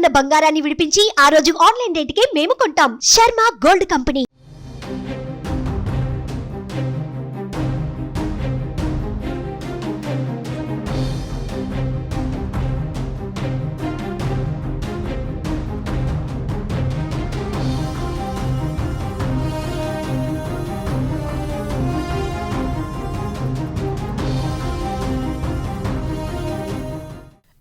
ఉన్న బంగారాన్ని విడిపించి ఆ రోజు ఆన్లైన్ రేటుకే మేము కొంటాం. Sharma gold company.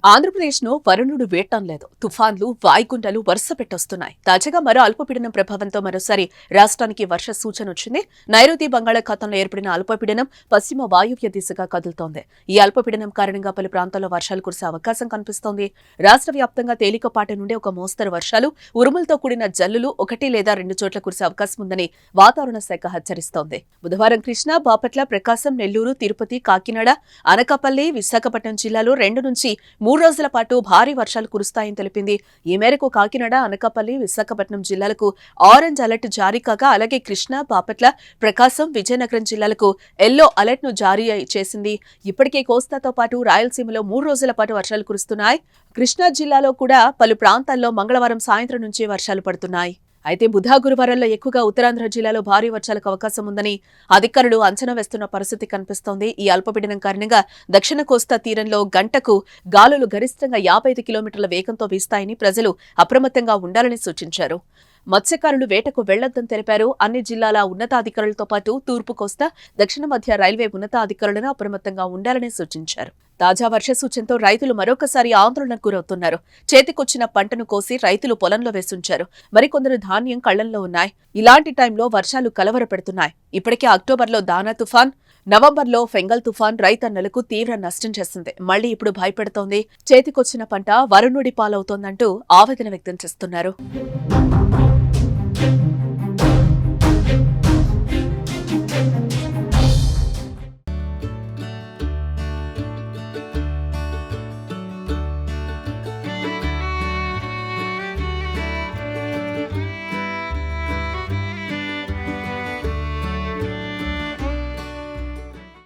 ఆంధ్రప్రదేశ్ను వరుణుడు వేయటం లేదు. తుఫాన్లు, వాయుగుండాలు వరుస పెట్టొస్తున్నాయి. తాజాగా మరో అల్పపీడనం ప్రభావంతో మరోసారి రాష్ట్రానికి వర్ష సూచన వచ్చింది. నైరుతి బంగాళాఖాతంలో ఏర్పడిన అల్పపీడనం పశ్చిమ వాయువ్య దిశగా కదులుతోంది. ఈ అల్పపీడనం కారణంగా పలు ప్రాంతాల్లో వర్షాలు కురిసే అవకాశం కనిపిస్తోంది. రాష్ట్ర వ్యాప్తంగా తేలికపాటి నుండి ఒక మోస్తరు వర్షాలు, ఉరుములతో కూడిన జల్లులు 1 లేదా 2 చోట్ల కురిసే అవకాశం ఉందని వాతావరణ శాఖ హెచ్చరిస్తోంది. బుధవారం కృష్ణా, బాపట్ల, ప్రకాశం, నెల్లూరు, తిరుపతి, కాకినాడ, అనకాపల్లి, విశాఖపట్నం జిల్లాలో 2 నుంచి 3 రోజుల పాటు భారీ వర్షాలు కురుస్తాయని తెలిపింది. ఈ మేరకు కాకినాడ, అనకాపల్లి, విశాఖపట్నం జిల్లాలకు ఆరెంజ్ అలర్ట్ జారీ కాగా, అలాగే కృష్ణా, బాపట్ల, ప్రకాశం, విజయనగరం జిల్లాలకు ఎల్లో అలర్ట్ ను జారీ చేసింది. ఇప్పటికే కోస్తాతో పాటు రాయలసీమలో 3 రోజుల పాటు వర్షాలు కురుస్తున్నాయి. కృష్ణా జిల్లాలో కూడా పలు ప్రాంతాల్లో మంగళవారం సాయంత్రం నుంచి వర్షాలు పడుతున్నాయి. అయితే బుధ, గురువారాల్లో ఎక్కువగా ఉత్తరాంధ్ర జిల్లాలో భారీ వర్షాలకు అవకాశం ఉందని అధికారులు అంచనా వేస్తున్న పరిస్థితి కనిపిస్తోంది. ఈ అల్పపీడనం కారణంగా దక్షిణ కోస్తా తీరంలో గంటకు గాలులు గరిష్టంగా 55 కిలోమీటర్ల వేగంతో వీస్తాయని ప్రజలు అప్రమత్తంగా ఉండాలని సూచించారు. మత్స్యకారులు వేటకు వెళ్లొద్దని తెలిపారు. అన్ని జిల్లాల ఉన్నతాధికారులతో పాటు తూర్పు కోస్తా, దక్షిణ మధ్య రైల్వే ఉన్నతాధికారులను అప్రమత్తంగా ఉండాలని సూచించారు. తాజా వర్ష సూచనతో రైతులు మరొకసారి ఆందోళనకు గురవుతున్నారు. చేతికొచ్చిన పంటను కోసి రైతులు పొలంలో వేసుంచారు. మరికొందరు ధాన్యం కళ్లల్లో ఉన్నాయి. ఇలాంటి టైంలో వర్షాలు కలవరపెడుతున్నాయి. ఇప్పటికే అక్టోబర్లో దానా తుఫాన్, నవంబర్లో ఫెంగల్ తుఫాన్ రైతన్నలకు తీవ్ర నష్టం చేసింది. మళ్లీ ఇప్పుడు భయపెడుతోంది. చేతికొచ్చిన పంట వరుణుడి పాలవుతోందంటూ ఆవేదన వ్యక్తం చేస్తున్నారు.